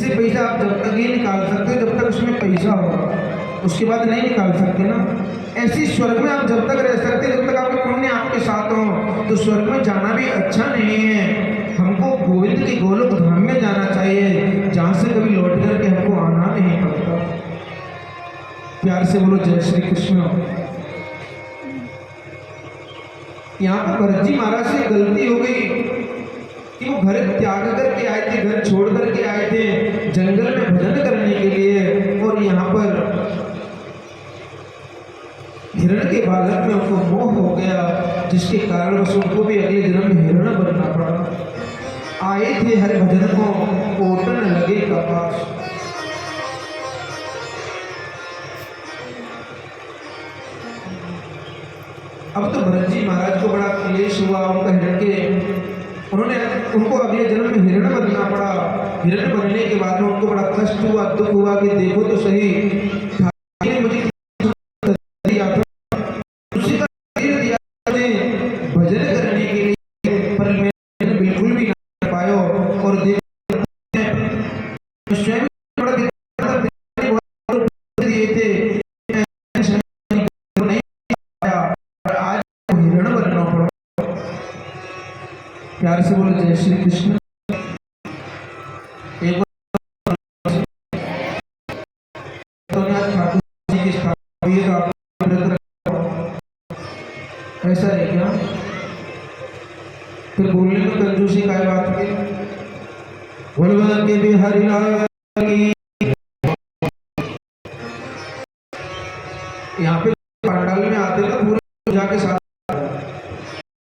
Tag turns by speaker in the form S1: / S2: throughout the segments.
S1: जैसे पैसा आप जब तक ही निकाल सकते हो जब तक उसमें पैसा होगा, उसके बाद नहीं निकाल सकते ना। ऐसी स्वर्ग में आप जब तक रह सकते जब तक आपके पुण्य आपके साथ हो, तो स्वर्ग में जाना भी अच्छा नहीं है। हमको गोविंद के गोलोक धाम में जाना चाहिए, जहाँ से कभी लौट करके हमको आना नहीं पड़ता। प्यार से बोलो जय श्री कृष्ण। यहाँ पर भरत जी महाराज से गलती हो गई कि वो घर त्याग करके आए थे, घर छोड़ करके आए थे जंगल में भजन करने के लिए, और यहाँ पर हिरण के बालक में उनको मोह हो गया, जिसके कारण उनको भी अगले जन्म में हिरण बनना पड़ा। आए थे हर भजन को ओटन लगे कपास। अब तो भरत जी महाराज को बड़ा क्लेश हुआ उनका हिरण के, उनको अगले जन्म में हिरण बनना पड़ा। हिरण बनने के बाद में उनको बड़ा कष्ट हुआ, दुख हुआ कि देखो तो सही, मुझे दिया था, उसी का दिया भजन करने के लिए, पर मैंने बिल्कुल भी ना कर पाया। और स्वयं बड़ा दिए थे, प्यार से बोलो जय श्री कृष्ण। एक ऐसा है क्या? फिर बोलने में कंजूसी का बात की, बोलवा के भी हरिलाल की। यहाँ पे पंडाल में आते तो पूरे पूजा के साथ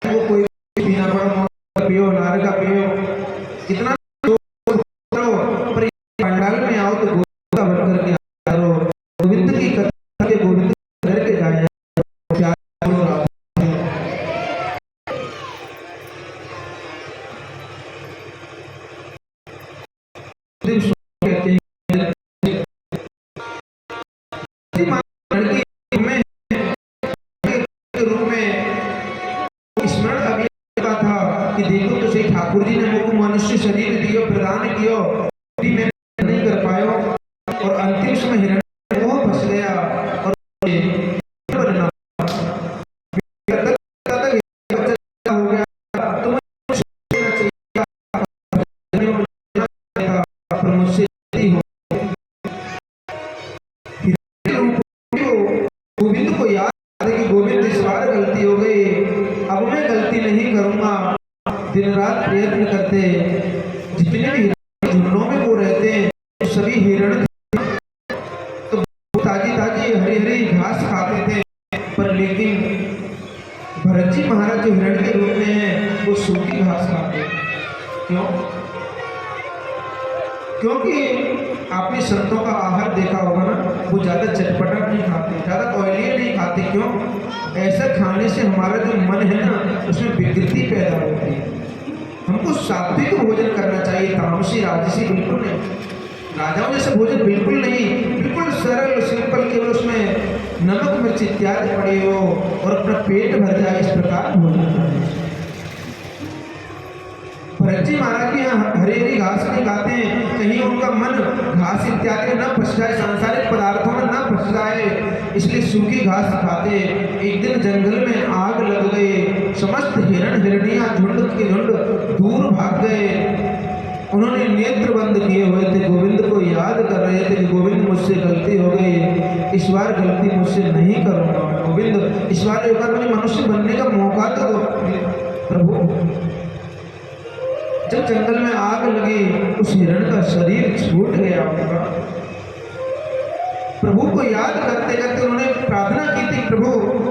S1: वो कोई पीना पड़ा, पियो नार का पियो, कितना पर पंडाल में आओ तो गोविंद का भजन करके आओ, गोविंद की कथा के गोविंद घर के जाए। ठाकुर जी ने मुझको मनुष्य शरीर दियो, प्रदान कियो, भी मैं नहीं कर पायो, और अंतिम समय हिरण्य मोह फंस गया और हो गया। तो मुझसे गोविंद को याद है कि गोविंद इस बार गलती हो गई, अब मैं गलती नहीं करूंगा। दिन रात प्रयत्न करते, जितने भी झुंडों में वो रहते हैं सभी हिरण तो ताजी ताजी हरी हरी घास खाते थे, पर लेकिन भरत जी महाराज जो हिरण के रूप में है वो सूखी घास खाते। क्यों? क्योंकि आपने संतों का आहार देखा होगा ना, वो ज्यादा चटपटा नहीं खाते, ज्यादा ऑयली नहीं खाते। क्यों? ऐसा खाने से हमारा जो मन है ना उसमें विकृति पैदा होती है। हमको सात्विक भोजन करना चाहिए, तामसी राजसी बिल्कुल नहीं। राजाओं जैसे भोजन बिल्कुल नहीं, बिल्कुल सरल सिंपल, केवल उसमें नमक मिर्च इत्यादि पड़े हो और अपना पेट भर जाए, इस प्रकार भोजन करना। भरत जी महाराज के यहाँ हरी हरी घास नहीं खाते हैं, कहीं उनका मन घास इत्यादि में न फंस जाए, सांसारिक पदार्थों में न फंस जाए, इसलिए सूखी घास खाते। एक दिन जंगल में आग लग गई, समस्त हिरण हिरनियां झुंड के झुंड दूर भाग गए। उन्होंने नेत्र बंद किए हुए थे, गोविंद को याद कर रहे थे कि गोविंद मुझसे गलती हो गई, इस बार गलती मुझसे नहीं करूंगा। गोविंद इस बार एक बार मुझे मनुष्य बनने का मौका तो दो प्रभु। जब जंगल में आग लगी, उस हिरण का शरीर छूट गया उनका। प्रभु को याद करते करते उन्होंने प्रार्थना की थी, प्रभु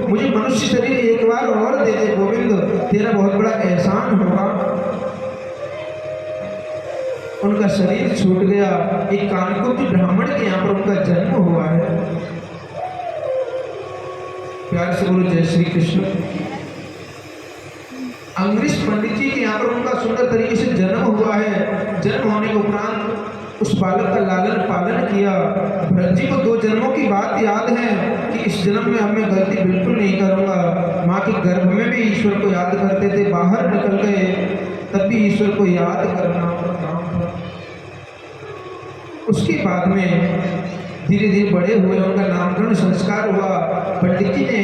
S1: मुझे मनुष्य शरीर एक बार और दे दे, गोविंद तेरा बहुत बड़ा एहसान होगा। उनका शरीर छूट गया। एक कानकुब्ज ब्राह्मण के यहाँ पर उनका जन्म हुआ है। प्यार से बोलो जय श्री कृष्ण। अंग्रेज पंडित जी के यहाँ पर उनका सुंदर तरीके से जन्म हुआ है। जन्म होने के उपरांत उस बालक का लालन पालन किया। भरत जी को 2 जन्मों की बात याद है कि इस जन्म में अब मैं गलती बिल्कुल नहीं करूंगा। माँ के गर्भ में भी ईश्वर को याद करते थे, बाहर निकल गए तब भी ईश्वर को याद करना। उसके बाद में धीरे धीरे बड़े हुए, उनका नामकरण संस्कार हुआ। पंडित जी ने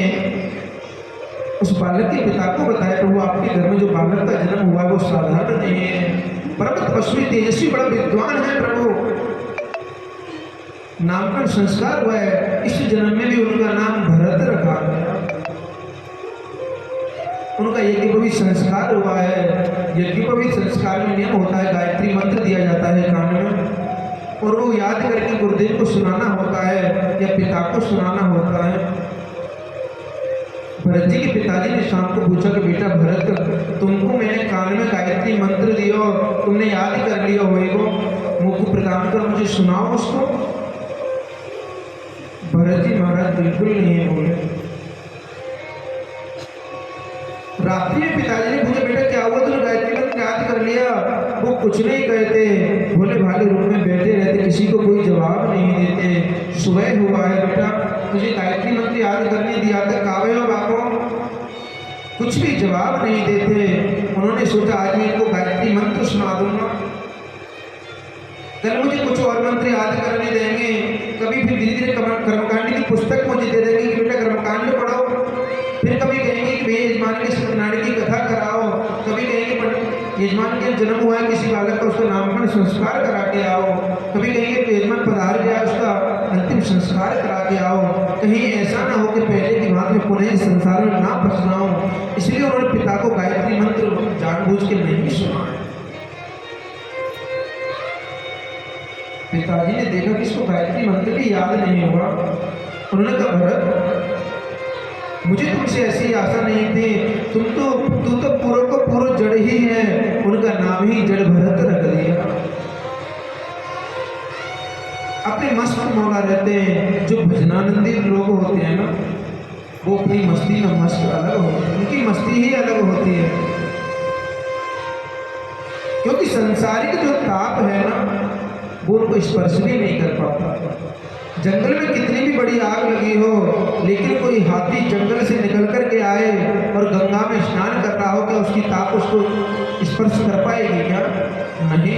S1: उस बालक के पिता को बताया, प्रभु आपके घर में जो बालक का जन्म हुआ है वो साधारण नहीं है, परम तपस्वी तेजस्वी बड़ा विद्वान है प्रभु। नामकरण संस्कार हुआ है, इस जन्म में भी उनका नाम भरत रखा गया। उनका यज्ञोपवीत संस्कार हुआ है। यज्ञोपवीत संस्कार में नियम होता है, गायत्री मंत्र दिया जाता है कान में, और वो याद करके गुरुदेव को सुनाना होता है या पिता को सुनाना होता है। भरत जी के पिताजी ने शाम को पूछा कि बेटा भरत, तुमको मैंने कान में गायत्री मंत्र दियो, तुमने याद कर लिया होएगो, मुख प्रदान कर मुझे सुनाओ उसको। भरत जी महाराज बिल्कुल नहीं बोले। रात्रि में पिताजी ने पूछा, बेटा क्या हुआ, तुमने गायत्री मंत्र याद कर लिया? वो कुछ नहीं कहते, भोले भाले रूम में बैठे रहते, किसी को कोई जवाब नहीं देते। सुबह हुआ है, बेटा तुझे गायत्री मंत्र याद करने दिया था, कावे हो बापो? कुछ भी जवाब नहीं देते। उन्होंने सोचा आज मैं इनको गायत्री मंत्र सुना दूंगा, कल मुझे कुछ और मंत्र याद करने देंगे, कभी फिर धीरे धीरे कर्मकांड की पुस्तक मुझे दे देंगे कि बेटा कर्मकांड पढ़ो, फिर कभी कहेंगे कि भैया यजमान के सत्यनारायण की कथा कराओ, कभी कहेंगे यजमान के जन्म हुआ है किसी बालक का, उसका नामकरण संस्कार करा के आओ, कभी कहेंगे कि यजमान पधार गया उसका अंतिम संस्कार करा के आओ। कहीं ऐसा ना हो कि पहले की बात में पुनः इस संसार में ना फंसना हो। इसलिए उन्होंने पिता को गायत्री मंत्र जानबूझ के नहीं सुनाया। पिताजी ने देखा कि इसको गायत्री मंत्र भी याद नहीं हुआ। उन्होंने कहा, भरत मुझे तुमसे ऐसी आशा नहीं थी, तू तो पूर्व को पूर्व जड़ ही है। उनका नाम ही जड़ भरत रख दिया। अपने मस्त मौला रहते हैं। जो भजनानंदी लोग होते हैं ना, वो अपनी मस्ती में मस्त अलग होते हैं, उनकी मस्ती ही अलग होती है। क्योंकि संसारिक जो ताप है ना, वो उनको स्पर्श भी नहीं कर पाता। जंगल में कितनी भी बड़ी आग लगी हो, लेकिन कोई हाथी जंगल से निकल कर के आए और गंगा में स्नान कर रहा हो, क्या उसकी ताप उसको स्पर्श कर पाएगी क्या? नहीं।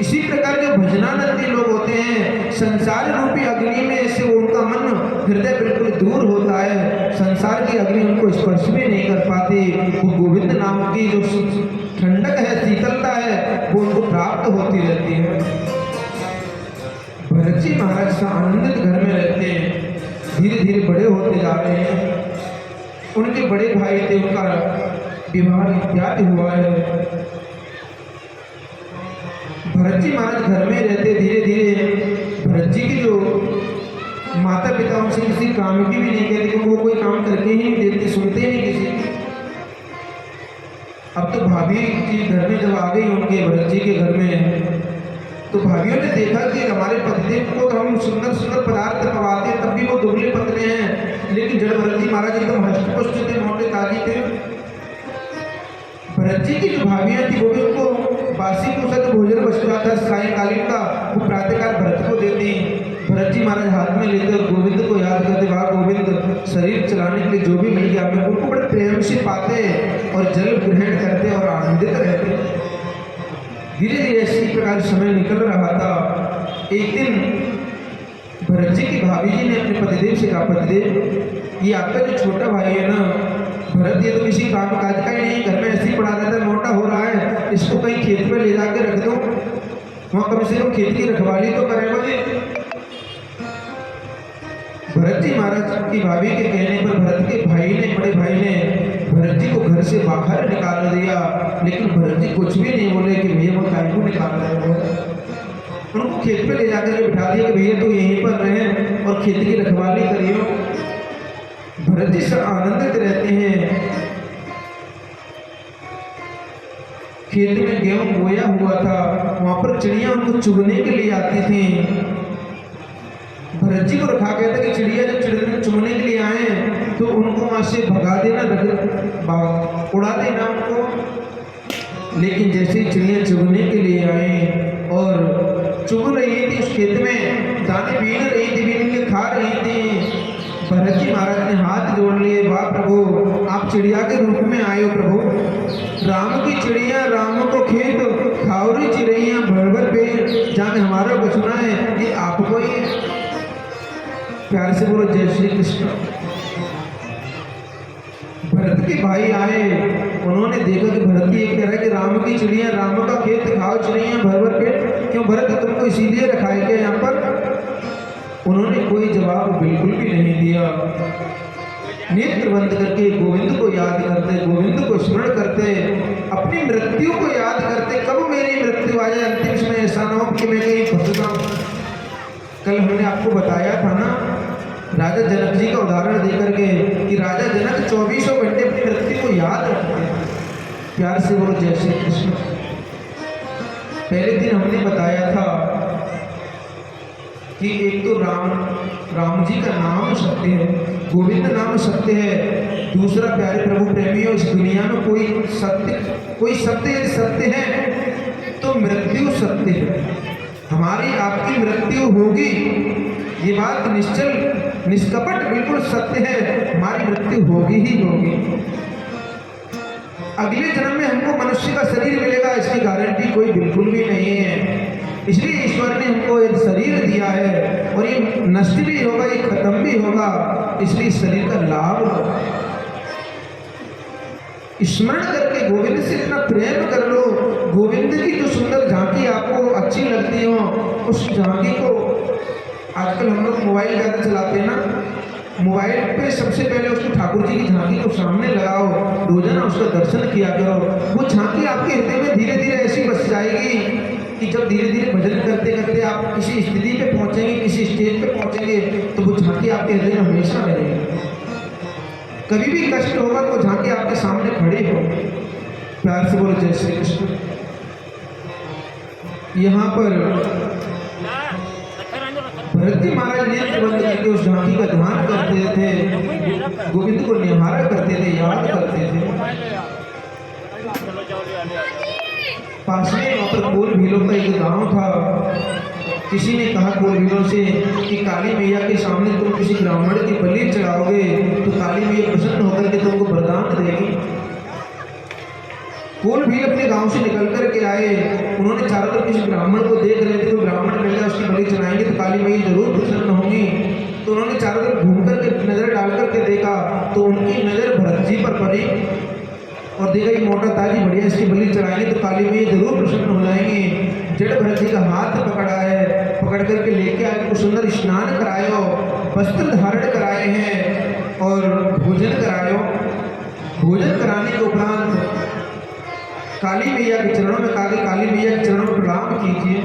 S1: इसी प्रकार जो भजनानंदी लोग होते हैं, संसार रूपी अग्नि में से उनका मन हृदय बिल्कुल दूर होता है, संसार की अग्नि उनको स्पर्श भी नहीं कर पाती। वो गोविंद नाम की जो ठंडक है, शीतलता है, वो उनको प्राप्त होती रहती है। भरत जी महाराज आनंदित घर में रहते हैं, धीरे धीरे बड़े होते जा रहे हैं। उनके बड़े भाई थे, उनका विवाह इत्यादि हुआ है। भरत जी महाराज घर में रहते, धीरे धीरे भरत जी की जो माता पिता उनसे किसी काम की भी नहीं कहते, क्योंकि वो कोई काम करके ही नहीं देते, सुनते ही नहीं किसी की। अब तो भाभी जी घर में जब आ गई उनके भरत जी के घर में, तो भाभीयों ने देखा कि हमारे पतिदेव को तो हम सुंदर सुंदर पदार्थ पवाते हैं, तब भी वो दुबले पतले हैं, लेकिन जड़ भरत जी महाराज एकदम हष्टपुष्ट थे, मोटे ताजी थे। भरत जी की जो भाभियाँ थी, वो भी उनको बासी को सद भोजन बच जाता सायंकालीन का, वो प्रातःकाल भरत को देती। भरत जी महाराज हाथ में लेकर गोविंद को याद करते, वाह गोविंद, शरीर चलाने के लिए जो भी मिल गया हमें, उनको बड़े प्रेम से पाते और जल ग्रहण करते और आनंदित रहते। धीरे धीरे इसी प्रकार समय निकल रहा था। एक दिन भरत जी की भाभी जी ने अपने पतिदेव से कहा, पतिदेव ये आपका जो छोटा भाई है ना भरत, ये तो किसी काम काज का ही नहीं, घर में ऐसे ही पड़ा रहता है, मोटा हो रहा है, इसको कहीं खेत में ले जाकर रख दो, वहाँ कम से कम खेत की रखवाली तो करे मुझे। भरत जी महाराज की भाभी के कहने पर भरत के भाई ने, बड़े भाई ने भरत जी को घर से बाहर निकाल दिया, लेकिन भरत जी कुछ भी नहीं बोले कि भैया वो काय को निकाल रहे हो। उनको खेत पे ले जाकर के बिठा दिया कि भैया तो यहीं पर रहें और खेत की रखवाली करियो। भरत जी सब आनंदित रहते हैं। खेत में गेहूं बोया हुआ था, वहां पर चिड़िया उनको चुगने के लिए आती थी। भरत जी को रखा गया था कि चिड़िया जब चुगने के लिए आए तो उनको वहां से भगा देना, उड़ा देना उनको। लेकिन जैसे ही चिड़िया चुगने के लिए आए और चुग रही थी, उस खेत में दाने बीन रही थी, बीन के खा रही थी, भरत जी महाराज ने हाथ जोड़ लिए, वाह प्रभु आप चिड़िया के रूप में आए हो प्रभु, राम की चिड़िया राम को खेत, खाओरी चिड़ैया भर भर पेड़, जहाँ में हमारा को चुना है, ये आपको ही प्यार से बोलो जय श्री कृष्ण। भरत के भाई आए, उन्होंने देखा कि भरत जी कह रहा है कि राम की चिड़िया राम का खेत खाओ चिड़िया भर भर पेट, क्यों भरत तुमको इसीलिए रखा है क्या यहाँ पर? उन्होंने कोई जवाब बिल्कुल भी नहीं दिया। नेत्र बंद करके गोविंद को याद करते, गोविंद को स्मरण करते, अपनी मृत्यु को याद करते, कब मेरी मृत्यु आ जाए, अंतिम समय ऐसा ना हो कि मैं कहीं फंस जाऊं। कल हमने आपको बताया था ना राजा जनक जी का उदाहरण देकर के कि राजा जनक 24 घंटे अपनी मृत्यु को याद रखते हैं। प्यार से बोलो जय श्री कृष्ण। पहले दिन हमने बताया था कि एक तो राम जी का नाम सत्य है, गोविंद नाम सत्य है। दूसरा प्यारे प्रभु प्रेमियों, इस दुनिया में कोई सत्य सत्य है तो मृत्यु सत्य है। हमारी आपकी मृत्यु होगी, ये बात निश्चल निष्कपट बिल्कुल सत्य है, हमारी मृत्यु होगी ही होगी। अगले जन्म में हमको मनुष्य का शरीर मिलेगा इसकी गारंटी कोई बिल्कुल भी नहीं है। इसलिए ईश्वर ने हमको एक शरीर दिया है और ये नष्ट भी होगा, ये खत्म भी होगा, इसलिए शरीर का लाभ होगा। स्मरण करके गोविंद से इतना प्रेम कर लो, गोविंद की जो सुंदर झांकी आपको अच्छी लगती हो, उस झांकी को आजकल हम लोग मोबाइल ज़्यादा चलाते हैं ना, मोबाइल पे सबसे पहले उसको ठाकुर जी की झांकी को सामने लगाओ, रोजाना उसका दर्शन किया करो। वो झांकी आपके हृदय में धीरे धीरे ऐसी बस जाएगी कि जब धीरे धीरे भजन करते करते आप किसी स्थिति पे पहुंचेंगे, किसी स्टेज पे पहुंचेंगे, तो वो झांकी आपके हृदय में हमेशा रहेगी। कभी भी कष्ट होगा तो झांकी आपके सामने खड़ी हो। प्यार से बोलो जय श्री कृष्ण। यहाँ पर भरत जी महाराज नेत्र बंद करके उस झांकी का ध्यान करते थे, गोविंद को निहारा करते थे, याद करते थे। पास में वहाँ पर कोल भीलों का एक गांव था। किसी ने कहा कोल भीलों से कि काली मैया के सामने तुम किसी ब्राह्मण की बलि चढ़ाओगे तो काली मैया प्रसन्न होकर के तुमको वरदान देगी। कोल भील अपने गांव से निकल कर के आए, उन्होंने चारों तरफ किसी ब्राह्मण को देख रहे थे, कोई ब्राह्मण मिल जाए उसकी बलि चढ़ाएंगे तो काली मैया जरूर प्रसन्न होंगी। तो उन्होंने चारों तरफ घूम करके नजर डाल करके देखा तो उनकी नजर भरत जी पर पड़ी और देखा ये मोटा ताजी बढ़िया इसकी बलि चढ़ाएंगे तो काली मैया जरूर प्रसन्न हो जाएंगी। जड़ भरत जी का हाथ पकड़ा है, पकड़ करके लेके आए, को सुंदर स्नान करायो, वस्त्र धारण कराए हैं और भोजन करायो। भोजन कराने के उपरांत काली मैया के चरणों में कहा कि काली मैया के चरणों में प्रणाम कीजिए।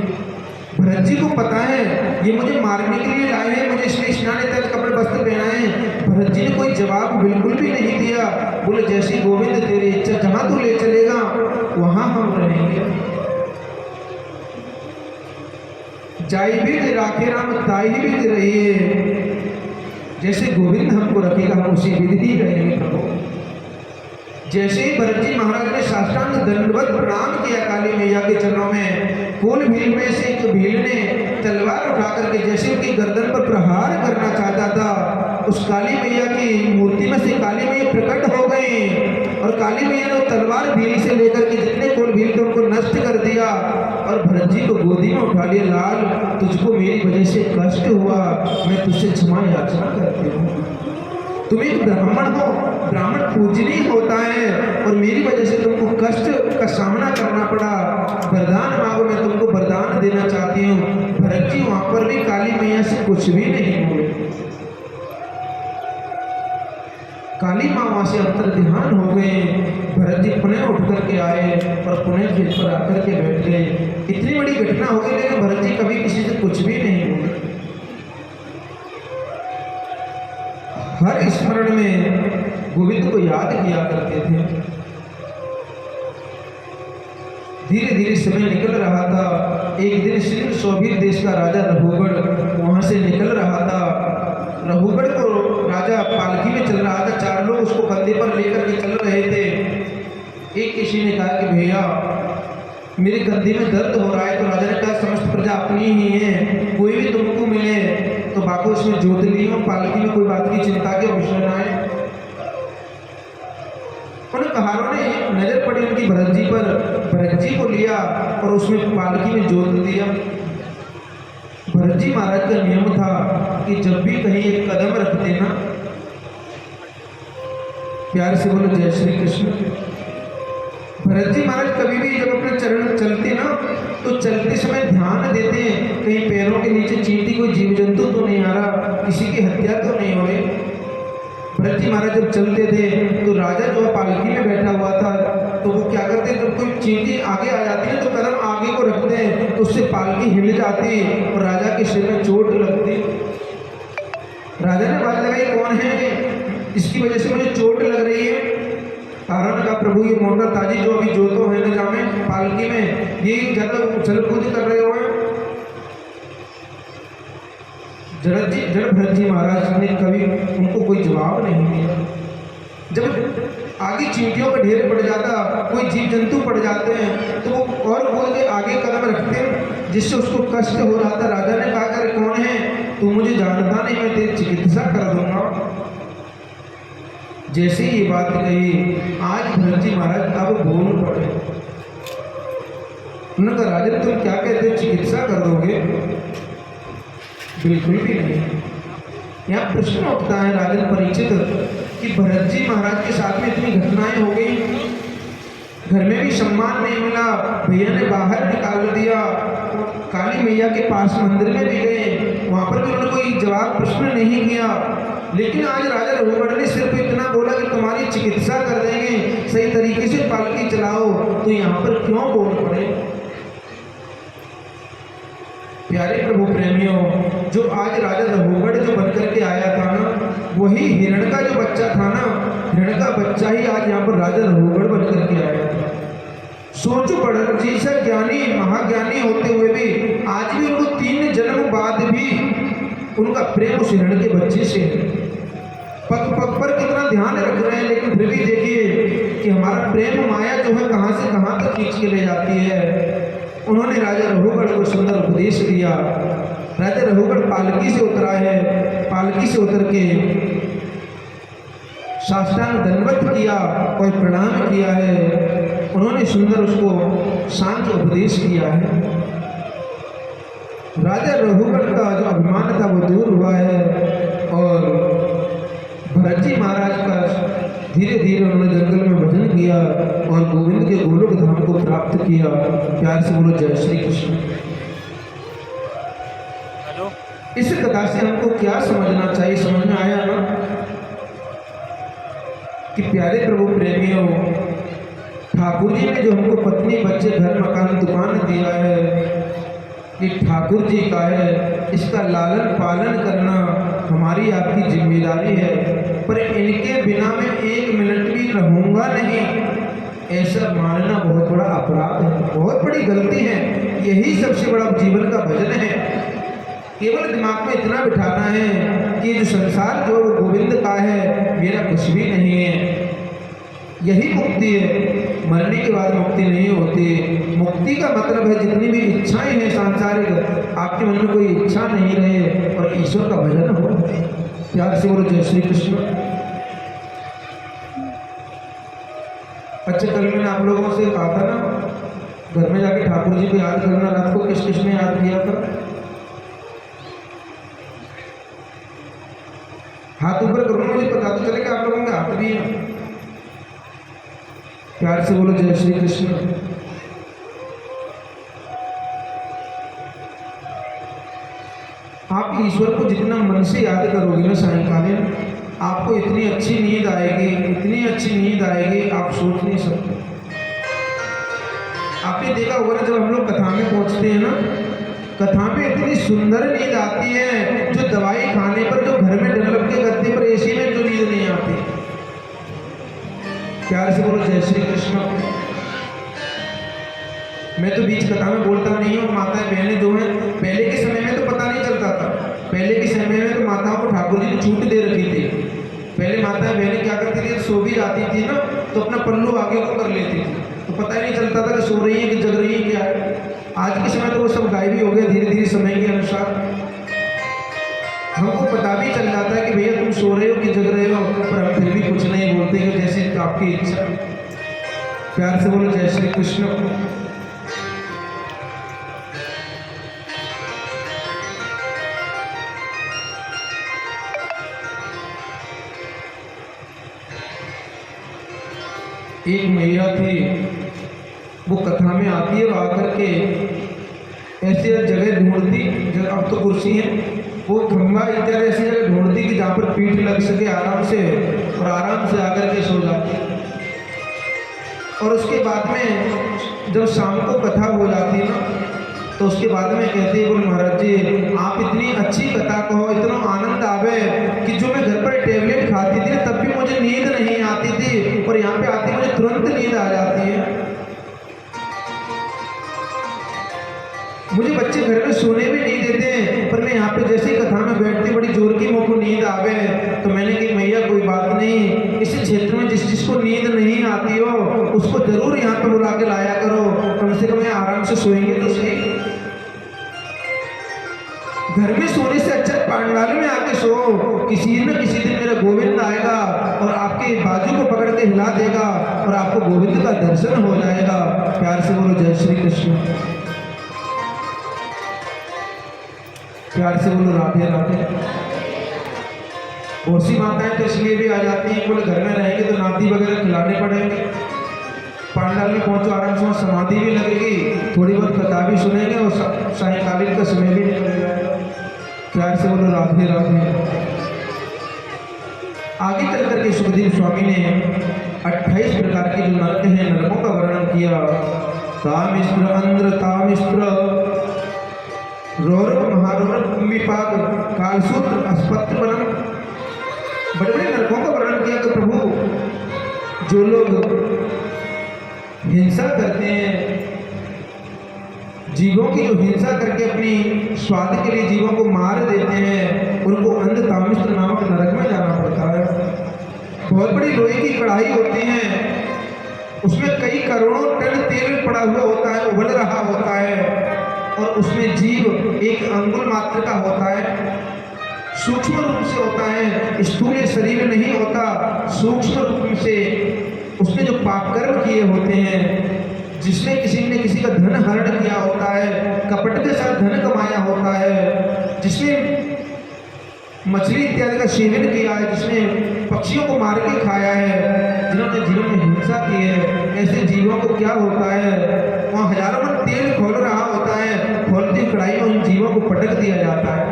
S1: भरत जी को पता है ये मुझे मारने के लिए लाए हैं, मुझे इसलिए स्नान इत्यादि कपड़े वस्त्र पहनाए हैं। भरत जी ने कोई जवाब बिल्कुल भी नहीं दिया। बोले जैसी गोविंद तेरी इच्छा, जहां तू ले चलेगा वहां हम रहेंगे। जाई भी राखे राम ताई भी रहिए, जैसे गोविंद हमको रखेगा हम उसी विधि ही रहेंगे प्रभु। जैसे ही भरत जी महाराज ने साष्टांग दंडवत प्रणाम किया काली मैया के चरणों में, कोल भील में से एक भील ने तलवार उठा करके जैसे उनकी गर्दन पर प्रहार करना चाहता था, उस काली मैया की मूर्ति में से काली मैया प्रकट हो गई और काली मैया ने तलवार भील से लेकर के जितने कोल भील थे उनको नष्ट कर दिया और भरत जी को गोदी में उठा लिया। लाल, तुझको मेरी वजह से कष्ट हुआ, मैं तुझसे क्षमा याचना करती हूँ। तुम एक ब्राह्मण हो, ब्राह्मण पूजनीय होता है और मेरी वजह से तुमको कष्ट का सामना करना पड़ा, वरदान मांगो, मैं तुमको वरदान देना चाहती हूँ। भरत जी वहां पर भी काली मैया से कुछ भी नहीं बोले। काली माँ वहां से अंतर ध्यान हो गए। भरत जी पुनः उठ करके आए और पुनः खेत पर आकर के बैठ गए। इतनी बड़ी घटना हो गई लेकिन भरत जी कभी किसी से कुछ भी नहीं बोले। हर स्मरण में गोविंद को याद किया करते थे। धीरे धीरे समय निकल रहा था। एक दिन सिंध सौभीर देश का राजा रघुगढ़ वहां से निकल रहा था। रघुगढ़ को राजा पालकी में चल रहा था, 4 लोग उसको कंधे पर लेकर के चल रहे थे। एक किसी ने कहा कि भैया मेरे कंधे में दर्द हो रहा है। तो राजा ने कहा समस्त प्रजा अपनी ही है, कोई भी तुमको मिले तो बाको इसमें जोत लियो, पालकी में कोई बात की चिंता के विषय न आए। उन कहारों ने नजर पड़ी उनकी भरत जी पर, भरत जी को लिया और उसमें पालकी में जोत दिया। भरत जी महाराज का नियम था कि जब भी कहीं एक कदम रखते ना, प्यार से बोलो जय श्री कृष्ण। भरत जी महाराज कभी भी जब अपने चरण चलते ना, तो चलते समय ध्यान देते हैं कहीं पैरों के नीचे चींटी कोई जीव जंतु तो नहीं आ रहा, किसी की हत्या तो नहीं हो रही। भरत जी महाराज जब चलते थे तो राजा जो पालकी में बैठा हुआ था, तो वो क्या करते, जब कोई चींटी आगे आ जाती है तो कदम आगे को रखते हैं, तो उससे पालकी हिल जाती और राजा के सिर में चोट लगती। राजा ने बात लगाई, कौन है इसकी वजह से मुझे चोट लग रही है? कारण का प्रभु ये मोटा ताजी जो अभी जोतो है न जामे पालकी में, ये ज्यादा उछल कूद कर रहे हो। जड़ भरत जी महाराज ने कभी उनको कोई जवाब नहीं दिया। जब आगे चींटियों का ढेर पड़ जाता, कोई जीव जंतु पड़ जाते हैं, तो वो और बोल के आगे कदम रखते हैं, जिससे उसको कष्ट हो रहा था। राजा ने कहा, कर कौन है तू? मुझे जानता नहीं, मैं तेरी चिकित्सा कर दूंगा। जैसे ही ये बात कही, आज भरत जी महाराज अब बोल पड़े। उन्होंने कहा, राजन तुम क्या कहते हो, चिकित्सा कर दोगे? बिल्कुल भी नहीं। यहाँ प्रश्न उठता है राजन परीक्षित कि भरत जी महाराज के साथ में इतनी घटनाएं हो गई, घर में भी सम्मान नहीं मिला, भैया ने बाहर निकाल दिया, काली मैया के पास मंदिर में भी गए, वहां पर भी उन्होंने कोई जवाब प्रश्न नहीं किया। लेकिन आज राजा रघुगढ़ ने सिर्फ इतना बोला कि तुम्हारी चिकित्सा कर देंगे, सही तरीके से पालकी चलाओ, तो यहाँ पर क्यों बोल पड़े? प्यारे प्रभु प्रेमियों, जो आज राजा रघुगढ़ जो बनकर के आया था ना, वही हिरण का जो बच्चा था ना, हिरण का बच्चा ही आज यहाँ पर राजा रघुगढ़ बनकर के आया था। सोचो, भरत जी से ज्ञानी महाज्ञानी होते हुए भी आज भी उनको 3 जन्म बाद भी उनका प्रेम उस हिरण के बच्चे से है। पग पग पर कितना ध्यान रख रहे हैं, लेकिन फिर भी देखिए कि हमारा प्रेम माया जो है कहाँ से कहाँ तक खींच के ले जाती है। उन्होंने राजा रघुगढ़ को सुंदर उपदेश दिया। राजा रघुगढ़ पालकी से उतरा है, पालकी से उतर के साष्टांग दंडवत किया और प्रणाम किया है। उन्होंने सुंदर उसको शांत उपदेश किया है। राजा रघुगढ़ का जो अभिमान था वो दूर हुआ है और भरत जी महाराज का धीरे धीरे उन्होंने जंगल में भजन किया और गोविंद के गोलोक धाम को प्राप्त किया। प्यार से बोलो जय श्री कृष्ण। इस कथा से हमको क्या समझना चाहिए? समझ में आया ना कि प्यारे प्रभु प्रेमियों, ठाकुर जी ने जो हमको पत्नी बच्चे घर मकान दुकान दिया है, ये ठाकुर जी का है। इसका लालन पालन करना हमारी आपकी जिम्मेदारी है। पर इनके बिना मैं 1 मिनट भी रहूंगा नहीं, ऐसा मानना बहुत बड़ा अपराध है, बहुत बड़ी गलती है। यही सबसे बड़ा जीवन का भजन है। केवल दिमाग में इतना बिठाना है कि जो संसार जो गोविंद का है, मेरा कुछ भी नहीं है, यही मुक्ति है। मरने के बाद मुक्ति नहीं होती। मुक्ति का मतलब है जितनी भी इच्छाएं हैं सांसारिक, आपके मन में कोई इच्छा नहीं रहे और ईश्वर का भजन हो। प्यार से बोलो जय श्री कृष्ण। अच्छा, कल मैंने आप लोगों से कहा था ना, घर में जाके ठाकुर जी को याद करना। रात को किस किस ने याद किया था? हाथ ऊपर करो, मुझे पता तो चलेगा आप लोगों के हाथ भी है। प्यार से बोलो जय श्री कृष्ण। आप ईश्वर को जितना मन से याद करोगे ना सायंकालीन, आपको इतनी अच्छी नींद आएगी, इतनी अच्छी नींद आएगी, आप सोच नहीं सकते। आपने देखा होगा ना, जब हम लोग कथा में पहुंचते हैं ना, कथा में इतनी सुंदर नींद आती है, जो दवाई खाने पर, जो घर में डेवलप के गद्दे पर एसी में जो नींद नहीं आती। प्यार से बोलो जय श्री कृष्ण। मैं तो बीच कथा में बोलता नहीं हूँ। माताएं बहनें जो हैं, पहले के समय में तो पता नहीं चलता था। पहले के समय में तो माताओं को ठाकुर जी ने छूट दे रखी थी। पहले माताएं बहनें क्या करती थी, सो भी जाती थी ना, तो अपना पल्लू आगे को कर लेती थी, तो पता ही नहीं चलता था कि सो रही है कि जग रही है क्या है। आज के समय तो वो सब गायब ही हो गया धीरे धीरे समय के अनुसार। हमको पता भी चल जाता है कि भैया तुम सो रहे हो कि जग रहे हो, पर हम फिर भी कुछ नहीं बोलते कि जैसे आपकी इच्छा। प्यार से बोलो जय श्री कृष्ण। एक मैया थी, वो कथा में आती है और आकर के ऐसी जगह ढूंढती, अब तो कुर्सी है, वो खंबा इत्यादि ऐसी जगह ढूंढती कि जहाँ पर पीठ लग सके आराम से, और आराम से आकर के सो जाती। और उसके बाद में जब शाम को कथा हो जाती ना, तो उसके बाद में कहते हैं, बोले महाराज जी आप इतनी अच्छी कथा कहो, इतना आनंद आवे कि जो मैं घर पर टेबलेट खाती थी तब भी मुझे नींद नहीं आती थी, और यहाँ पे आती मुझे तुरंत नींद आ जाती है। मुझे बच्चे घर में सोने भी नहीं देते हैं, पर मैं यहाँ पे जैसे ही कथा में बैठती बड़ी जोर की मुझको नींद आवे। तो मैंने कही मैया कोई बात नहीं, इस क्षेत्र में जिसको नींद नहीं आती हो उसको जरूर यहाँ पे बुला के लाया करो, कम से कम आराम से सोएंगे तो सही। घर में सोने से अच्छा पांडाल में आके सो, किसी न किसी दिन मेरा गोविंद आएगा और आपके बाजू को पकड़ के हिला देगा और आपको गोविंद का दर्शन हो जाएगा। प्यार से बोलो जय श्री कृष्ण, प्यार से बोलो राधे राधे। बहुत सी माताएं तो इसलिए भी आ जाती हैं, बोले घर में रहेंगे तो नाती वगैरह खिलाने पड़ेंगे, पांडाल में पहुंचो आराम से, समाधि भी लगेगी, थोड़ी बहुत कथा भी सुनेंगे और सायंकालीन का समय भी निकल जाएगा। प्यार से बोलो राधे राधे। आगे चल करके सुखदेव स्वामी ने 28 प्रकार के जो नरक हैं, नरकों का वर्णन किया। तामिश्र अंध्र तामिश्र रौरव महारौरव कुंभिपाक कालसूत्र अस्पत्र बनम, बड़े बड़े नरकों का वर्णन किया कि प्रभु जो लोग हिंसा करते हैं, जीवों की जो हिंसा करके अपनी स्वाद के लिए जीवों को मार देते हैं, उनको अंध तामिश्र नामक नरक में जाना पड़ता है। बहुत बड़ी लोहे की कढ़ाई होती है, उसमें कई करोड़ों टन तेल पड़ा हुआ होता है, उबल रहा होता है, और उसमें जीव एक अंगुल मात्र का होता है, सूक्ष्म रूप से होता है, स्थूल शरीर नहीं होता, सूक्ष्म रूप से उसने जो पाप कर्म किए होते हैं, जिसने किसी ने किसी का धन हरण किया होता है, कपट के साथ धन कमाया होता है, जिसने मछली इत्यादि का सेवन किया है, जिसने पक्षियों को मार के खाया है, जिन्होंने जीवन में हिंसा की है, ऐसे जीवों को क्या होता है, वहाँ हजारों मन तेल खोल रहा होता है, खोलती कढ़ाई में उन जीवों को पटक दिया जाता है।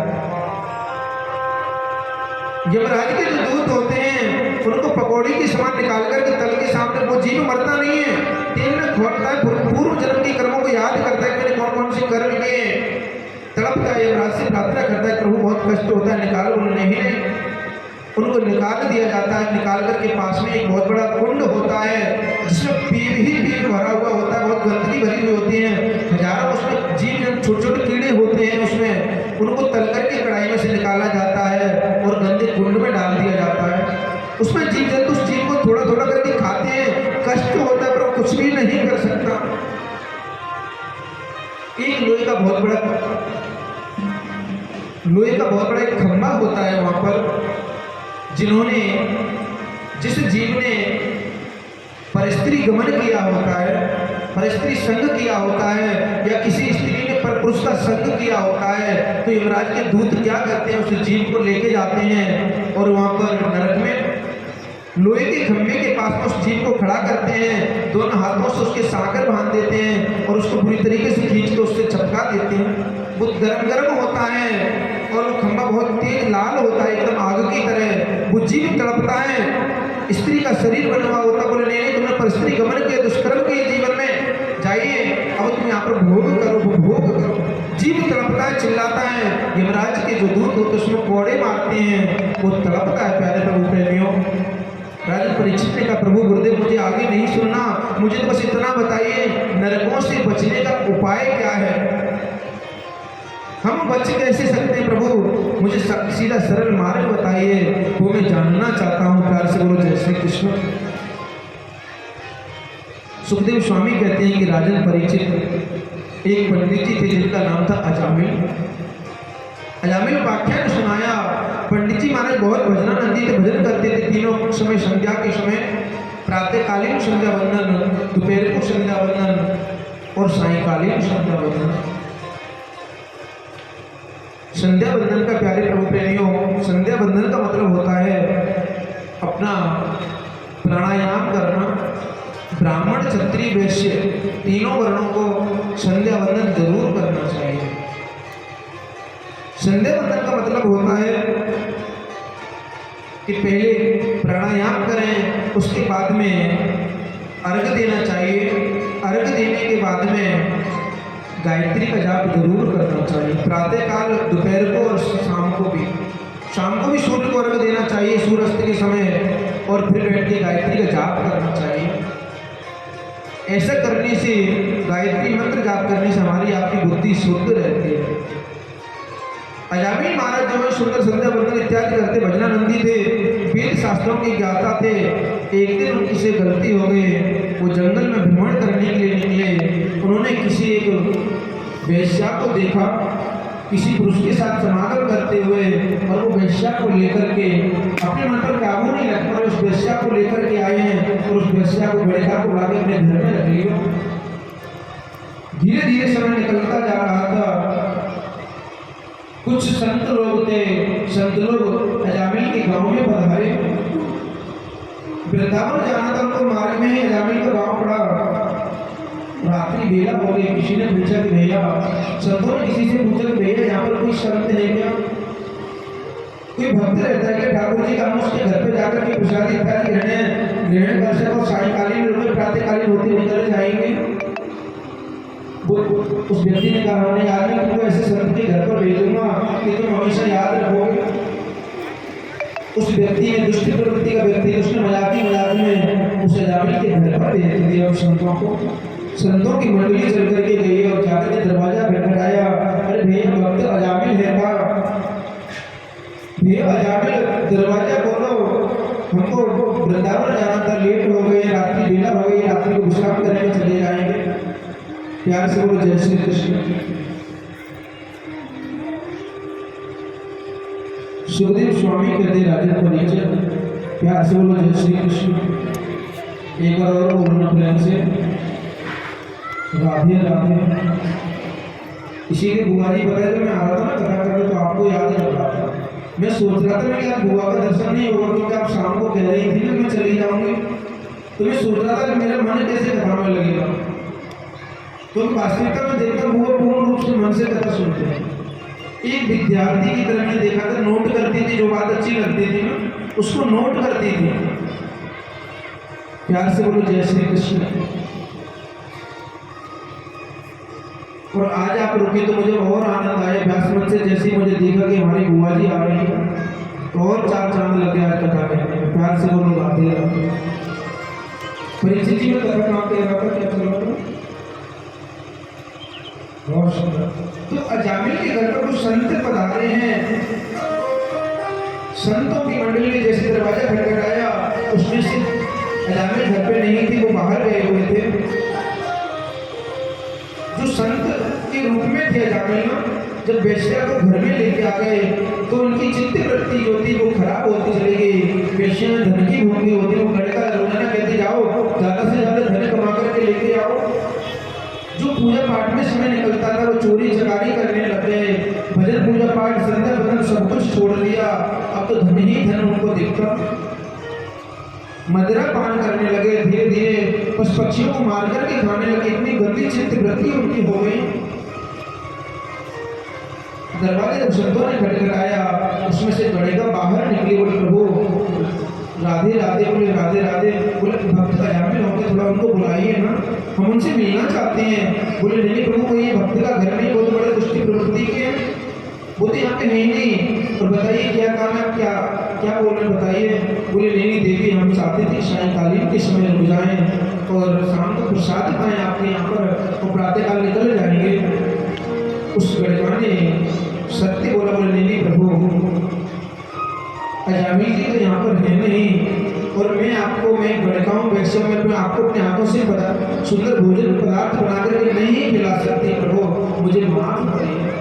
S1: यमराज के जो दूत होते हैं उनको पकौड़ी की समान निकाल करके तल के सामने, वो जीव मरता नहीं है, तेल में खोलता है, पूर्व जन्म के कर्मों को याद करता है, मैंने कौन कौन से कर्म किए, तड़पता है, यमराज से प्रार्थना करता है, प्रभु बहुत कष्ट होता है, निकालो। नहीं, उनको निकाल दिया जाता है। निकाल करके पास में एक बहुत बड़ा कुंड होता है, जिसमें पीप ही पीप भरा हुआ होता है, बहुत गंदगी भरी हुई होती है, हजारों उसमें जीव छोटे छोटे कीड़े होते हैं उसमें, उनको तल करके कढ़ाई में से निकाला जाता है और गंदे कुंड में डाल दिया जाता है। उसमें जीव जंतु उस जीव को थोड़ा थोड़ा करके खाते हैं, कष्ट होता है पर कुछ भी नहीं कर सकता। एक लोहे का बहुत बड़ा एक खंभा होता है वहां पर, जिन्होंने जिस जीव ने परस्त्री गमन किया होता है, परस्त्री संग किया होता है, या किसी स्त्री ने परपुरुष का संग किया होता है, तो यमराज के दूत क्या करते हैं, उस जीव को लेके जाते हैं और वहां पर नरक में लोहे के खंभे के पास में उस जीव को खड़ा करते हैं, दोनों हाथों से उसके सागर बांध देते हैं और उसको पूरी तरीके से खींच के उससे चपका देते हैं। वो गरम गरम होता है और वो खंभा बहुत तेज लाल होता है, एकदम आग की तरह। वो जीव तड़पता है, स्त्री का शरीर बना हुआ होता, बोले नहीं तुमने परस्त्री गमन किया, दुष्कर्म किए जीवन में, जाइए अब तुम यहाँ पर भोग करो, भोग करो। जीव तड़पता है, चिल्लाता है, यमराज के जो दूत होते उसमें कोड़े मारते हैं, वो तड़पता है। प्यारे प्रभु प्रेमियों, राजा परीक्षित ने कहा प्रभु गुरुदेव मुझे आगे नहीं सुनना, मुझे तो बस इतना बताइए नरकों से बचने का उपाय क्या है, हम बच कैसे सकते हैं प्रभु, मुझे सीधा सरल मार्ग बताइए, वो मैं जानना चाहता हूँ। प्यार से बोलो जय श्री कृष्ण। सुखदेव स्वामी कहते हैं कि राजन परीक्षित एक पंडित जी थे जिनका नाम था अजामिल। अजामिल व्याख्यान सुनाया। पंडित जी महाराज बहुत भजनानंदी थे, भजन करते थे तीनों समय, संध्या के समय, प्रातःकालीन संध्या वंदन, दोपहर को संध्या वंदन और सायंकालीन संध्या वंदन। संध्या वंदन का प्यारे प्रभु प्रेमियों, संध्या वंदन का मतलब होता है अपना प्राणायाम करना, ब्राह्मण क्षत्रिय वैश्य तीनों वर्णों को संध्या वंदन जरूर करना चाहिए। संध्या वंदन का मतलब होता है कि पहले प्राणायाम करें, उसके बाद में अर्घ देना चाहिए। अर्घ देने के बाद में गायत्री का जाप जरूर करना चाहिए, प्रातः काल, दोपहर को और शाम को भी। शाम को भी सूर्य को अर्घ देना चाहिए सूर्यास्त के समय, और फिर बैठ के गायत्री का जाप करना चाहिए। ऐसा करने से, गायत्री मंत्र जाप करने से हमारी आपकी बुद्धि शुद्ध रहती है। अजामिल महाराज जो है सुंदर संध्या वंदन इत्यादि करते भजनानंदी थे, वेद शास्त्रों के ज्ञाता थे। एक दिन उनकी से गलती हो गई, वो जंगल में भ्रमण करने के लिए निकले। उन्होंने किसी एक वेश्या को देखा, किसी पुरुष के साथ समागम करते हुए, और वो वेश्या को लेकर के अपने मन पर काबू नहीं रख पाए, उस वेश्या को लेकर के आए हैं और उस वेश्या को बेटा को लाके अपने घर में रख लिया। धीरे धीरे समय निकलता जा रहा था। कुछ संत लोग थे, संत लोग अजामिल के गांव में पधारे। वृंदावन जाना था उनको, मार्ग में ही अजामिल का गांव पड़ा। रात्रि बेला हो गई। किसी ने पूछा कि भैया, संतों ने किसी से पूछा कि भैया यहाँ पर कोई संत है क्या, कोई भक्त रहता है क्या ठाकुर जी का? हम उसके घर पे जाकर के प्रसाद इत्यादि ग्रहण कर सके और सायंकालीन रूप में प्रातःकालीन होते निकल जाएंगे। उस व्यक्ति ने कहा, हमने आज मैं तुमको ऐसे संत के घर पर भेजूंगा कि तुम हमेशा याद रखोगे। उस व्यक्ति ने, दुष्ट प्रवृत्ति का व्यक्ति, उसने मजाक में उस अजामिल के घर पर भेज दिया। उस संतों की मंडली चल करके गई और जाकर के दरवाजा खटखटाया। अरे भैया, भक्त अजामिल है क्या? भैया अजामिल, दरवाजा खोलो, हमको वृंदावन जाना था, लेट हो गए, रात्रि बेला हो गई, रात्रि को विश्राम करने चले जाएंगे। प्यार से बोलो जय श्री कृष्ण। सुखदेव स्वामी कहते राजन परिचय, प्यार से बोलो जय श्री कृष्ण। एक बार और बोलना प्रेम से, राधे राधे। इसीलिए बुआ जी बताया, जब मैं आ रहा था ना कथा करके तो आपको याद कर रहा था। मैं सोच रहा था कि आप बुआ का दर्शन नहीं होगा, क्योंकि आप शाम को कह रही थी ना मैं चली जाऊंगी। तो मैं सोच रहा था कि मेरा मन कैसे कथा में लगेगा। तो वास्तविकता में देखता हुआ पूर्ण रूप से मन से कथा सुनते हैं। एक विद्यार्थी की तरह मैंने देखा था, नोट करती थी, जो बात अच्छी लगती थी ना उसको नोट करती थी। प्यार से बोलो जय श्री कृष्ण। और आज आप रुके तो मुझे और आनंद आया व्यास मंच से, जैसे मुझे देखा कि हमारी बुआ जी आ रही है, और चार चांद लग गया आज कथा में। प्यार से बोलो राधे राधे। परिचित जी में कथा कहाँ कह रहा था, क्या चल रहा था? बहुत सुंदर। तो अजामिल के घर पर कुछ संत पधारे हैं। संतों की मंडली ने जैसे दरवाजा खटखटाया, उसमें से अजामिल घर पे नहीं थी, वो बाहर गए हुए थे। जो संत के रूप में थे अजामिल, जब वेश्या को घर में लेके आ गए तो उनकी चित्त वृत्ति जो थी वो खराब होती चली गई। वेश्या में धन की भूमि होती, वो लड़का रोजाना कहते जाओ ज्यादा से ज्यादा धन कमा करके लेके आओ। जो पूजा पाठ में समय निकलता था वो चोरी चकारी करने लग गए। भजन पूजा पाठ संध्या वंदन सब कुछ छोड़ दिया। अब तो धन ही धन उनको दिखता। मदिरा पान करने लगे, धीरे धीरे पशु पक्षियों को मार करके खाने लगे। इतनी गंदी चित्त वृत्ति उनकी हो गई। दरवाजे जब संतों ने खटखटाया, उसमें से गणिका बाहर निकली, बोले प्रभु राधे राधे। बोले राधे राधे। बोले भक्त अजामिल होंगे, थोड़ा उनको बुलाइए ना, हम उनसे मिलना चाहते हैं। बोले नहीं प्रभु, ये भक्त का घर नहीं, बहुत बड़े दुष्टि प्रवृत्ति के हैं, वो तो यहाँ पे नहीं। और बताइए क्या काम है, क्या क्या बोल रहे बताइए। बोले नहीं देवी, हम चाहते थे सायंकालीन के समय रुक जाएं और शाम को प्रसाद पाएं आपके यहाँ पर, और प्रातःकाल निकल जाएंगे। उस गणिका ने सत्य बोला। बोले नहीं प्रभु, अजामिल जी तो यहाँ पर है नहीं, और मैं गणिकाओं वैसे मैं आपको अपने हाथों से सुंदर भोजन पदार्थ बना करके नहीं खिला सकती प्रभु, मुझे माफ करिए।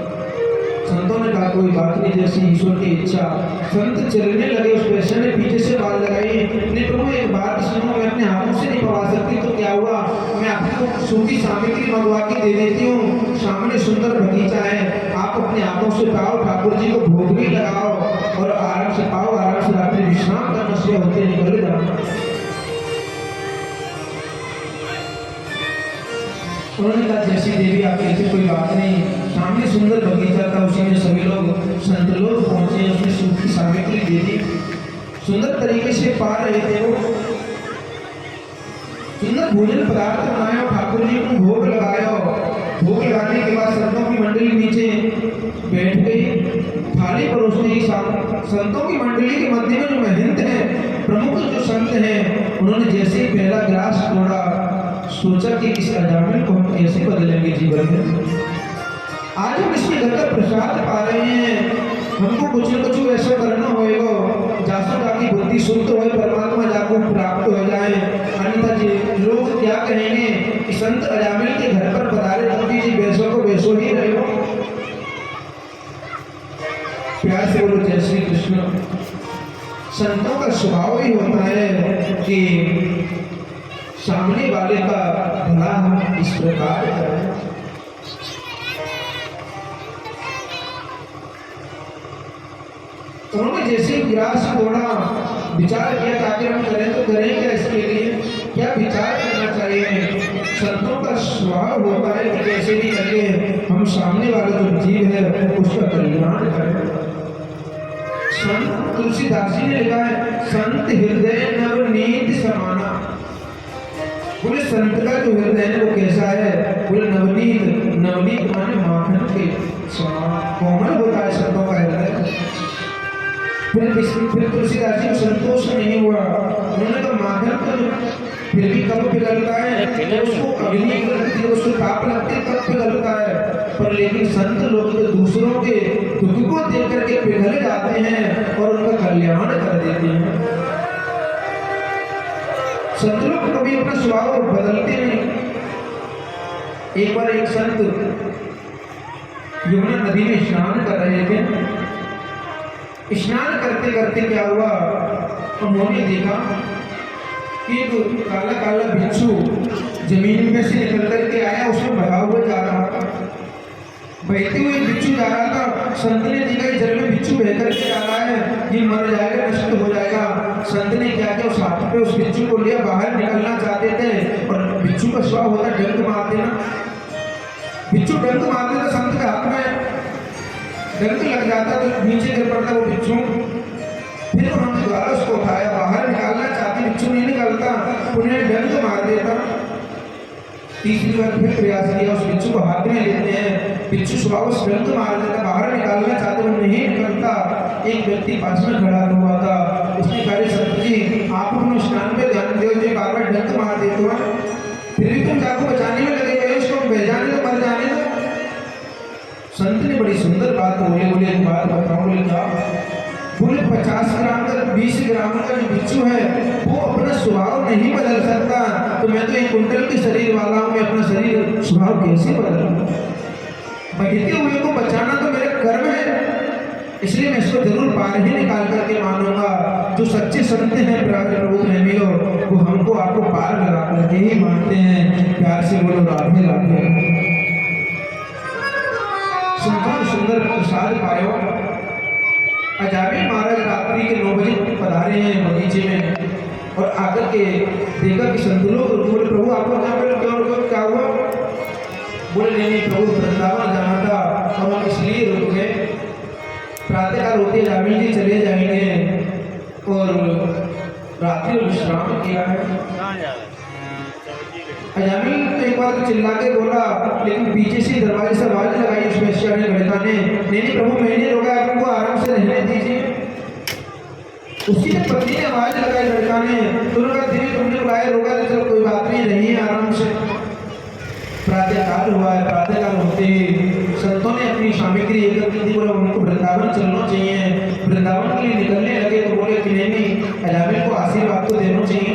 S1: संतों ने कहा कोई बात नहीं, जैसी ईश्वर की इच्छा। संत चलने लगे, उस वैश्य ने पीछे से बात लगाई, नहीं प्रभु एक बात सुनो, मैं अपने हाथों से नहीं पवा सकती तो क्या हुआ, मैं आपको सूखी सामग्री मंगवा के दे देती हूँ, सामने सुंदर बगीचा है, आप अपने हाथों से पाओ, ठाकुर जी को भोग भी लगाओ और आराम से पाओ, आराम से रात्रि विश्राम करना से होते निकल जाओ। उन्होंने कहा जैसी देवी आप कहते कोई बात नहीं। सामने सुंदर बगीचा था, उसी में सभी लोग संत लोग पहुंचे, उसने सूप की सामग्री दे दी, सुंदर तरीके से पा रहे थे वो। सुंदर भोजन पदार्थ बनाया, ठाकुर जी को भोग लगाया। भोग लगाने के बाद संतों की मंडली नीचे बैठ गई, थाली परोसने की संतों की मंडली के मध्य में जो महंत है, प्रमुख जो संत हैं, उन्होंने जैसे ही पहला गिलास तोड़ा, सोचा कि इस अजामिल को हम कैसे बदलेंगे जीवन में। आज हम इसके घर का प्रसाद पा रहे हैं, हमको कुछ न कुछ ऐसा करना होगा जासो ताकि बुद्धि शुद्ध हो, परमात्मा जाको प्राप्त हो जाए। अन्यथा जी लोग क्या कहेंगे कि संत अजामिल के घर पर पधारे तभी जी वैसों को वैसो ही रहे हो। प्यार से बोलो जय श्री कृष्ण। संतों का स्वभाव ही होता है कि सामने वाले का भला हम इस प्रकार करें। उन्होंने जैसे गिलास तोड़ा, विचार किया कि आखिर हम करें तो करें क्या, इसके लिए क्या विचार करना चाहिए। संतों का स्वभाव होता है कि कैसे भी करके हम सामने वाला जो जीव है उसका कल्याण करें। संत तुलसीदास जी ने लिखा है, संत हृदय नवनीत समाना। बोले संत का जो हृदय है वो कैसा है, बोले नवनीत। नवनीत माने माखन के समान कोमल होता है संतों का हृदय। फिर तुलसीदास जी को संतोष नहीं हुआ, उन्होंने तो माखन को फिर भी कब पिघलता है, उसको अग्नि लगती है, उसको ताप लगती है तब पिघलता है। पर लेकिन संत लोग तो दूसरों के दुख को देख करके पिघल जाते हैं और उनका कल्याण कर देते हैं। संत लोग कभी अपना स्वभाव बदलते नहीं। एक बार एक संत यमुना नदी में स्नान कर रहे थे। स्नान करते करते क्या हुआ, उन्होंने देखा कि एक काला काला बिच्छू जमीन में से निकल करके आया, उसमें बहा हुआ जा रहा था। बहते हुए बिच्छू जा रहा था। संत ने देखा जल में बिच्छू बह करके जा रहा है, ये मर जाएगा, नष्ट हो जाएगा। संत ने क्या किया, उस हाथ पे उस बिच्छू को लिया, बाहर निकलना चाहते थे और बिच्छू का स्वभाव होता है डंक मार देना। बिच्छू डंक मारते तो संत के हाथ में डंक लग जाता तो नीचे गिर पड़ता वो बिच्छू। फिर उन्होंने द्वारा उसको उठाया, बाहर निकालना चाहते, बिच्छू नहीं निकलता, उन्हें डंक मार देता। तीसरी बार फिर प्रयास किया, उस बिच्छू को हाथ में लेते हैं, बिच्छू स्वभाव से डंक मार देता, बाहर निकालना चाहते वो नहीं निकलता। एक व्यक्ति पास में खड़ा हुआ था, उसने कहा संत जी आप अपने स्नान पे ध्यान दो, जो बार बार डंक मार देते हो, फिर भी तुम जाको बचाने में लगे हुए, उसको बह जाने दो, मर जाने दो। संत ने बड़ी सुंदर बात बोले, बोले एक बात बताओ। बोले क्या, बोले 50 ग्राम का 20 ग्राम का जो बिच्छू है वो अपना स्वभाव नहीं बदल सकता, तो मैं तो एक कुंटल के शरीर वाला हूँ, मैं अपना शरीर स्वभाव कैसे बदलूं। बहते हुए को बचाना तो मेरा कर्म है, इसलिए मैं इसको जरूर पार ही निकाल करके मानूंगा। जो सच्चे संत हैं प्रभु प्रेमियों, वो हमको आपको पार लगा करके ही मानते हैं। प्यार से बोलो राधे राधे। सुंदर प्रसाद पायो। अजामिल महाराज रात्रि के 9 बजे पधारे हैं बगीचे में और आकर के देखा कि संत लोग बोले प्रभु आपको क्या हुआ। बोले नहीं प्रभु वृंदावन जाना था और हम इसलिए रुक गए। प्रातःकाल होते अजामिल जी चले जाएंगे और रात्रि विश्राम किया है। अजामिल तो एक बार चिल्ला के बोला, लेकिन पीछे से दरवाजे से आवाज लगाई उस वैश्या ने, लड़का ने, नहीं प्रभु मैंने रोका, आपको आराम से रहने दीजिए। उसी ने पत्नी ने आवाज लगाई लड़का ने, तो उन्होंने धीरे तुमने बुलाया, रोका, चलो कोई बात नहीं, रहिए आराम से। प्रातःकाल हुआ है, प्रातःकाल होते संतों ने अपनी सामग्री एकत्रित की, बोला उनको वृंदावन चलना चाहिए। वृंदावन के लिए निकलने लगे तो बोले कि नहीं अजामिल को आशीर्वाद तो देना चाहिए।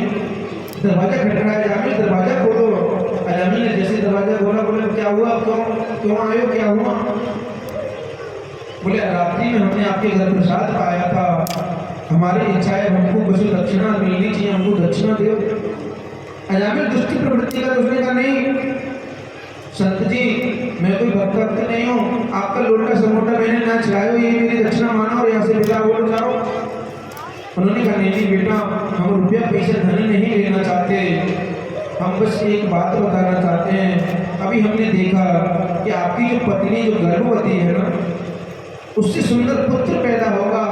S1: दरवाजा खटखटाया, अजामिल दरवाजा खोलो। अजामिल ने जैसे दरवाजा खोला, बोले क्या हुआ, क्यों आए हो, क्या हुआ। बोले रात्रि में हमने आपके घर प्रसाद पाया था, हमारी इच्छा है हमको कुछ दक्षिणा मिलनी चाहिए, हमको दक्षिणा दो। अजामिल दुष्ट प्रवृत्ति का उसने कहा नहीं संत जी मैं कोई भक्त नहीं हूँ, आपका लोटा समोटा मैंने ना चढ़ाया, ये मेरी दक्षिणा मानो और यहाँ से विदा हो जाओ। उन्होंने कहा नहीं बेटा हम रुपया पैसे धन नहीं लेना चाहते, हम बस एक बात बताना चाहते हैं अभी हमने देखा कि आपकी जो पत्नी जो गर्भवती है ना, उससे सुंदर पुत्र पैदा होगा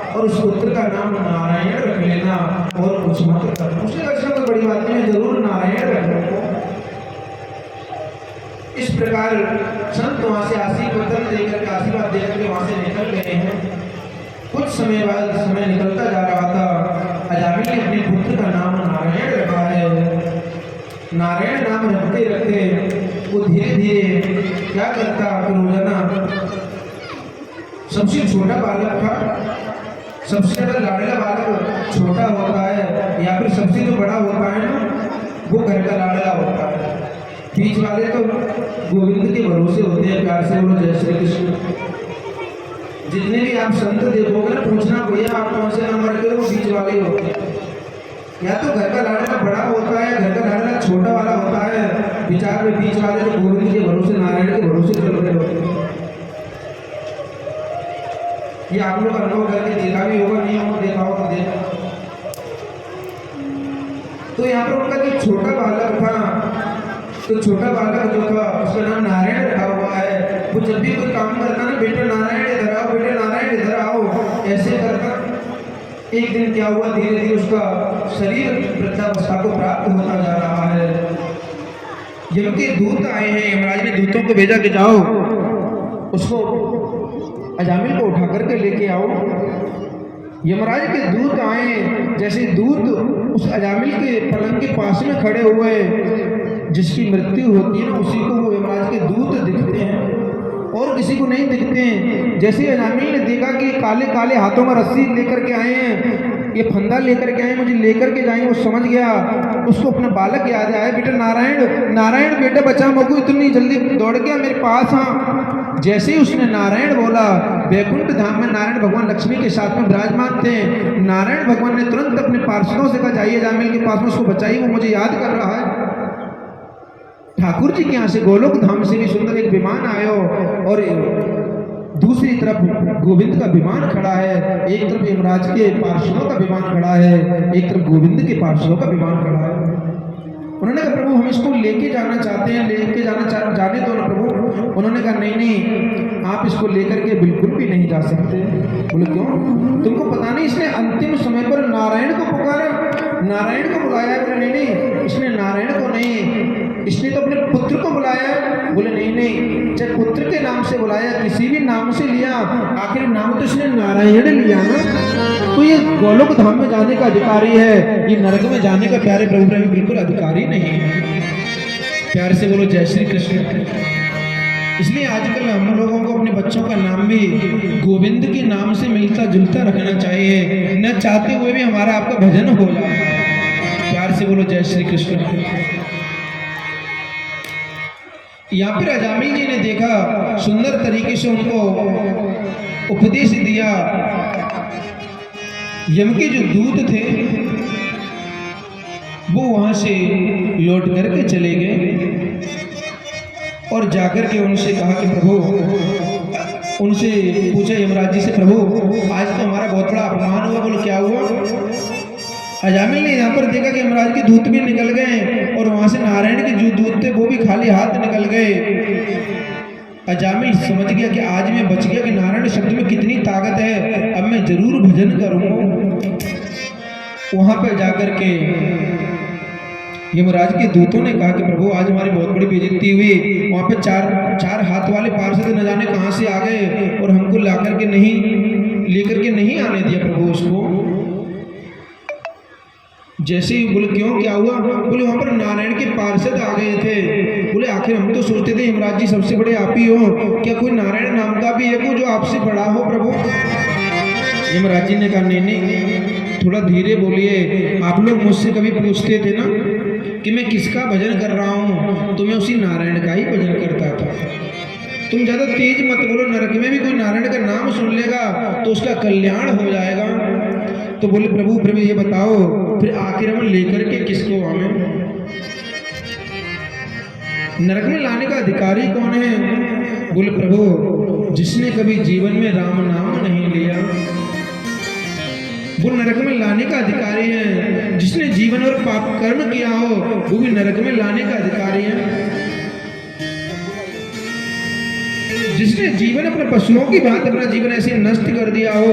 S1: और उस पुत्र का नाम नारायण रख लेना और कुछ मत करना। उसने कहा कोई बड़ी बात नहीं है, जरूर नारायण रख लेना। इस प्रकार संत वहां से आशीर्वाद देकर के वहां से निकल गए हैं। कुछ समय बाद समय निकलता जा रहा था, अजामिल ने अपने पुत्र का नाम नारायण रखा है। नारायण नाम रखते रखते वो धीरे धीरे क्या करता कि रोजाना सबसे छोटा बालक था, सबसे ज्यादा लाडला बालक छोटा होता है या फिर सबसे जो बड़ा होता है ना वो घर का लाडला होता है। बीच वाले तो गोविंद के भरोसे होते हैं। प्यार से बोलो जय श्री कृष्ण। जितने भी आप संत देखोगे ना, पूछना भैया आप कौन से नंबर के, वो बीच वाले होते हैं। या तो घर का लाडला बड़ा होता है, घर का लाडला छोटा वाला होता है। विचार में बीच वाले तो गोविंद के भरोसे, नारायण के भरोसे चल रहे होते हैं। ये आप लोग अनुभव करके देखा भी होगा, नहीं होगा देखा होगा तो देखा। तो यहाँ पर उनका जो छोटा बालक था, तो छोटा बालक जो था उसका नाम नारायण रखा हुआ है। वो जब भी कोई काम करता ना, बेटे नारायण इधर आओ, बेटे नारायण इधर आओ, ऐसे करता। एक दिन क्या हुआ, धीरे धीरे उसका शरीर वृद्धावस्था को प्राप्त होता जा रहा है। यम के दूत आए हैं, यमराज ने दूतों को भेजा कि जाओ उसको अजामिल को उठा करके लेके आओ। यमराज के दूत आए, जैसे दूत उस अजामिल के पलंग के पास में खड़े हुए, जिसकी मृत्यु होती है ना उसी को वो यमराज के दूत दिखते हैं और किसी को नहीं दिखते हैं। जैसे अजामिल ने देखा कि काले काले हाथों में रस्सी लेकर के आए हैं, ये फंदा लेकर के आए, मुझे लेकर के जाएंगे, वो समझ गया। उसको अपना बालक याद आया, बेटा नारायण नारायण बेटा बचा, मगू इतनी जल्दी दौड़ गया मेरे पास। हाँ, जैसे ही उसने नारायण बोला, वैकुंठ धाम में नारायण भगवान लक्ष्मी के साथ में विराजमान थे। नारायण भगवान ने तुरंत अपने पार्षदों से कहा जाइए अजामिल के पास में, उसको बचाइए, वो मुझे याद कर रहा है। ठाकुर जी के यहाँ से गोलोक धाम से भी सुंदर एक विमान आयो और दूसरी तरफ गोविंद का विमान खड़ा है। एक तरफ यमराज के पार्षदों का विमान खड़ा है, एक तरफ गोविंद के पार्षदों का विमान खड़ा है। उन्होंने कहा प्रभु हम इसको लेके जाना चाहते हैं, लेके जाने दो ना प्रभु। उन्होंने कहा नहीं नहीं, आप इसको लेकर के बिल्कुल भी नहीं जा सकते। बोले क्यों? तुमको पता नहीं इसने अंतिम समय पर नारायण को पुकारा, नारायण को बुलाया। बोले नहीं नहीं, इसने नारायण को नहीं, इसने तो अपने पुत्र को बुलाया। बोले नहीं नहीं, चाहे पुत्र के नाम से बुलाया, किसी भी नाम से लिया, आखिर नाम तो इसने नारायण लिया ना। तो ये गोलोक धाम में जाने का अधिकारी है, ये नरक में जाने का प्यारे प्रभु में बिल्कुल अधिकारी नहीं है। प्यार से बोलो जय श्री कृष्ण। इसलिए आजकल हम लोगों को अपने बच्चों का नाम भी गोविंद के नाम से मिलता जुलता रखना चाहिए, न चाहते हुए भी हमारा आपका भजन हो जाए। प्यार से बोलो जय श्री कृष्ण। यहाँ पर अजामिल जी ने देखा, सुंदर तरीके से उनको उपदेश दिया। यम के जो दूत थे वो वहां से लौट करके चले गए और जाकर के उनसे कहा कि प्रभु, उनसे पूछा यमराज जी से, प्रभु आज तो हमारा बहुत बड़ा अपमान हुआ। बोलो क्या हुआ? अजामिल ने यहाँ पर देखा कि यमराज के दूत भी निकल गए और वहां से नारायण के जो दूत थे वो भी खाली हाथ निकल गए। अजामिल समझ गया कि आज मैं बच गया, कि नारायण शब्द में कितनी ताकत है, अब मैं जरूर भजन करूंगा। वहां पर जाकर के यमराज के दूतों ने कहा कि प्रभु आज हमारी बहुत बड़ी बेइज्जती हुई। वहां पर चार हाथ वाले पार्षद न जाने कहां से आ गए और हमको लाकर के नहीं लेकर के नहीं आने दिया प्रभु उसको। जैसे ही बोले क्यों क्या हुआ? बोले वहां पर नारायण के पार्षद आ गए थे। बोले आखिर हम तो सोचते थे यमराज जी सबसे बड़े आप ही हो, क्या कोई नारायण नाम का भी है को जो आपसे बड़ा हो प्रभु? यमराज जी ने कहा नहीं नहीं, थोड़ा धीरे बोलिए। आप लोग मुझसे कभी पूछते थे ना कि मैं किसका भजन कर रहा हूँ, तो मैं उसी नारायण का ही भजन करता था। तुम ज्यादा तेज मत बोलो, नरक में भी कोई नारायण का नाम सुन लेगा तो उसका कल्याण हो जाएगा। तो बोले प्रभु ये बताओ फिर आखिर हम लेकर के किसको आवे? नरक में लाने का अधिकारी कौन है? बोले प्रभु जिसने कभी जीवन में राम नाम नहीं लिया वो नरक में लाने का अधिकारी है। जिसने जीवन और पाप कर्म किया हो वो भी नरक में लाने का अधिकारी है। जिसने जीवन अपने पशुओं की बात अपना जीवन ऐसे नष्ट कर दिया हो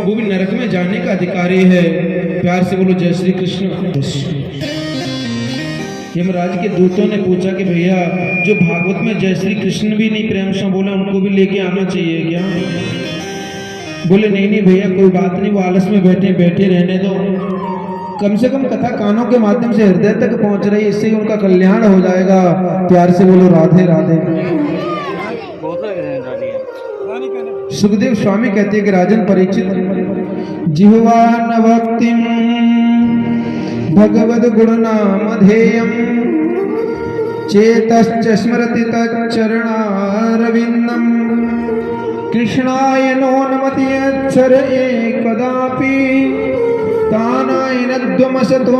S1: वो भी नरक में जाने का अधिकारी है। प्यार से बोलो जय श्री कृष्ण। यमराज के दूतों ने पूछा कि भैया जो भागवत में जय श्री कृष्ण भी नहीं प्रेम से बोले उनको भी लेके आना चाहिए क्या? बोले नहीं नहीं भैया कोई बात नहीं, वो आलस में बैठे बैठे रहने दो, कम से कम कथा कानों के माध्यम से हृदय तक पहुंच रही है, इससे ही उनका कल्याण हो जाएगा। प्यार से बोलो राधे राधे। सुखदेव स्वामी कहते हैं कि राजन परीक्षित, जिह्वा न भक्तिम भगवद गुण नामधेयम चेतश्च स्मरति तच्चरणारविंदम कृष्णाय नो नमति यत्सर एकदापि तानाय नद्वमसतो